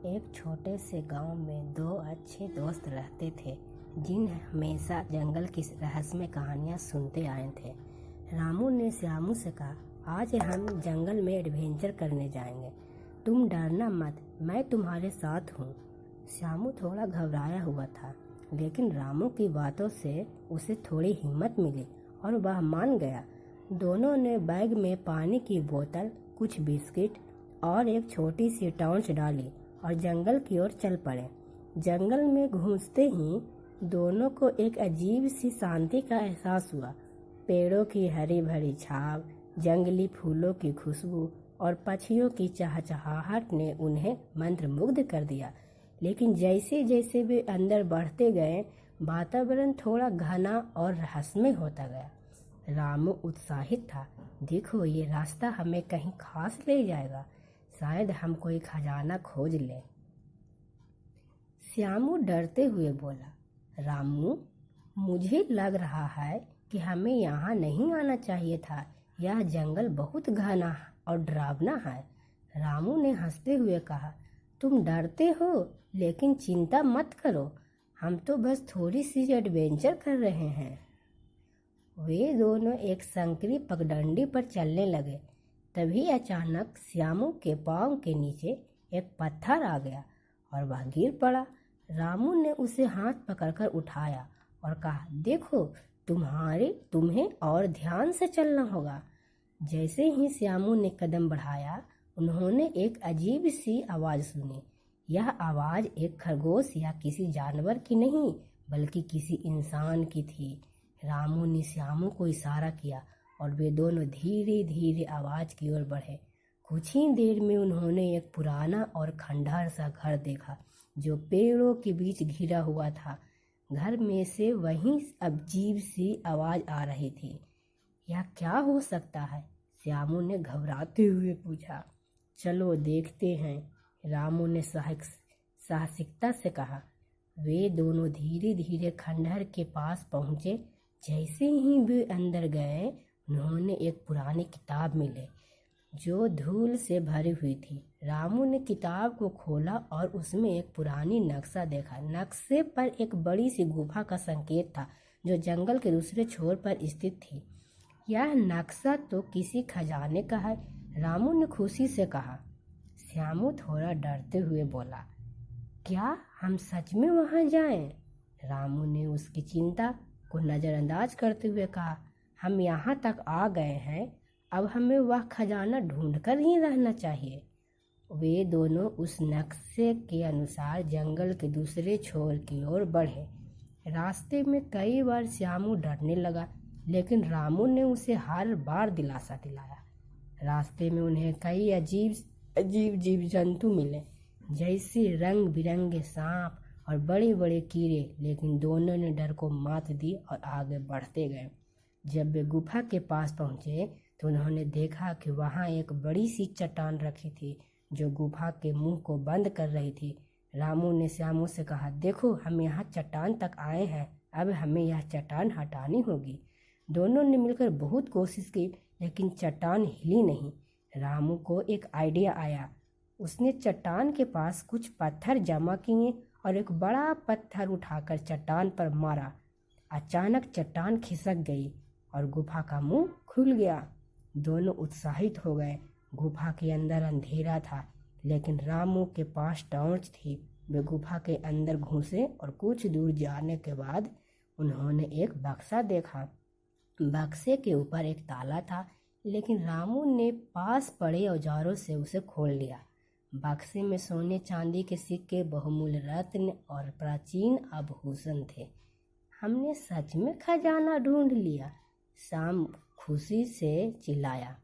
एक छोटे से गांव में दो अच्छे दोस्त रहते थे जिन हमेशा जंगल की रहस्यमय कहानियां सुनते आए थे। रामू ने श्यामू से कहा, आज हम जंगल में एडवेंचर करने जाएंगे, तुम डरना मत, मैं तुम्हारे साथ हूँ। श्यामू थोड़ा घबराया हुआ था, लेकिन रामू की बातों से उसे थोड़ी हिम्मत मिली और वह मान गया। दोनों ने बैग में पानी की बोतल, कुछ बिस्किट और एक छोटी सी टॉर्च डाली और जंगल की ओर चल पड़े। जंगल में घुसते ही दोनों को एक अजीब सी शांति का एहसास हुआ। पेड़ों की हरी भरी छाव, जंगली फूलों की खुशबू और पक्षियों की चहचहाहट ने उन्हें मंत्रमुग्ध कर दिया। लेकिन जैसे जैसे वे अंदर बढ़ते गए, वातावरण थोड़ा घना और रहस्यमय होता गया। रामू उत्साहित था, देखो ये रास्ता हमें कहीं खास ले जाएगा, शायद हम कोई खजाना खोज लें। श्यामू डरते हुए बोला, रामू, मुझे लग रहा है कि हमें यहाँ नहीं आना चाहिए था, यह जंगल बहुत घना और डरावना है। रामू ने हंसते हुए कहा, तुम डरते हो, लेकिन चिंता मत करो, हम तो बस थोड़ी सी एडवेंचर कर रहे हैं। वे दोनों एक संकरी पगडंडी पर चलने लगे। तभी अचानक श्यामू के पांव के नीचे एक पत्थर आ गया और वह गिर पड़ा। रामू ने उसे हाथ पकड़कर उठाया और कहा, देखो, तुम्हें और ध्यान से चलना होगा। जैसे ही श्यामू ने कदम बढ़ाया, उन्होंने एक अजीब सी आवाज़ सुनी। यह आवाज़ एक खरगोश या किसी जानवर की नहीं, बल्कि किसी इंसान की थी। रामू ने श्यामू को इशारा किया और वे दोनों धीरे धीरे आवाज़ की ओर बढ़े। कुछ ही देर में उन्होंने एक पुराना और खंडहर सा घर देखा जो पेड़ों के बीच घिरा हुआ था। घर में से वहीं अजीब सी आवाज़ आ रही थी। यह क्या हो सकता है? श्यामू ने घबराते हुए पूछा। चलो देखते हैं, रामू ने साहसिकता से कहा। वे दोनों धीरे धीरे खंडहर के पास पहुँचे। जैसे ही वे अंदर गए, उन्होंने एक पुरानी किताब मिली जो धूल से भरी हुई थी। रामू ने किताब को खोला और उसमें एक पुरानी नक्शा देखा। नक्शे पर एक बड़ी सी गुफा का संकेत था जो जंगल के दूसरे छोर पर स्थित थी। यह नक्शा तो किसी खजाने का है, रामू ने खुशी से कहा। श्यामू थोड़ा डरते हुए बोला, क्या हम सच में वहाँ जाएं? रामू ने उसकी चिंता को नज़रअंदाज करते हुए कहा, हम यहाँ तक आ गए हैं, अब हमें वह खजाना ढूंढकर ही रहना चाहिए। वे दोनों उस नक्शे के अनुसार जंगल के दूसरे छोर की ओर बढ़े। रास्ते में कई बार श्यामू डरने लगा, लेकिन रामू ने उसे हर बार दिलासा दिलाया। रास्ते में उन्हें कई अजीब जीव जंतु मिले, जैसे रंग बिरंगे सांप और बड़े बड़े कीड़े, लेकिन दोनों ने डर को मात दी और आगे बढ़ते गए। जब वे गुफा के पास पहुंचे तो उन्होंने देखा कि वहां एक बड़ी सी चट्टान रखी थी जो गुफा के मुंह को बंद कर रही थी। रामू ने श्यामू से कहा, देखो, हम यहाँ चट्टान तक आए हैं, अब हमें यह चट्टान हटानी होगी। दोनों ने मिलकर बहुत कोशिश की, लेकिन चट्टान हिली नहीं। रामू को एक आइडिया आया। उसने चट्टान के पास कुछ पत्थर जमा किए और एक बड़ा पत्थर उठाकर चट्टान पर मारा। अचानक चट्टान खिसक गई और गुफा का मुंह खुल गया। दोनों उत्साहित हो गए। गुफा के अंदर अंधेरा था, लेकिन रामू के पास टॉर्च थी। वे गुफा के अंदर घुसे और कुछ दूर जाने के बाद उन्होंने एक बक्सा देखा। बक्से के ऊपर एक ताला था, लेकिन रामू ने पास पड़े औजारों से उसे खोल लिया। बक्से में सोने चांदी के सिक्के, बहुमूल्य रत्न और प्राचीन आभूषण थे। हमने सच में खजाना ढूंढ लिया, श्याम खुशी से चिल्लाया।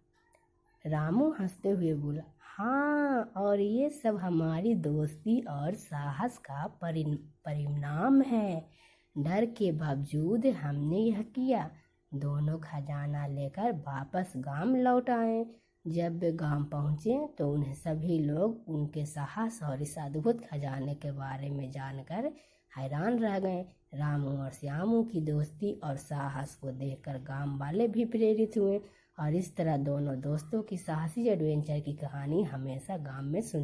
रामू हंसते हुए बोला, हाँ, और ये सब हमारी दोस्ती और साहस का परिणाम है। डर के बावजूद हमने यह किया। दोनों खजाना लेकर वापस गांव लौट आए। जब वे गांव पहुंचे तो उन्हें सभी लोग उनके साहस और इस अद्भुत खजाने के बारे में जानकर हैरान रह गए। रामू और श्यामू की दोस्ती और साहस को देखकर गांव वाले भी प्रेरित हुए और इस तरह दोनों दोस्तों की साहसी एडवेंचर की कहानी हमेशा गांव में सुन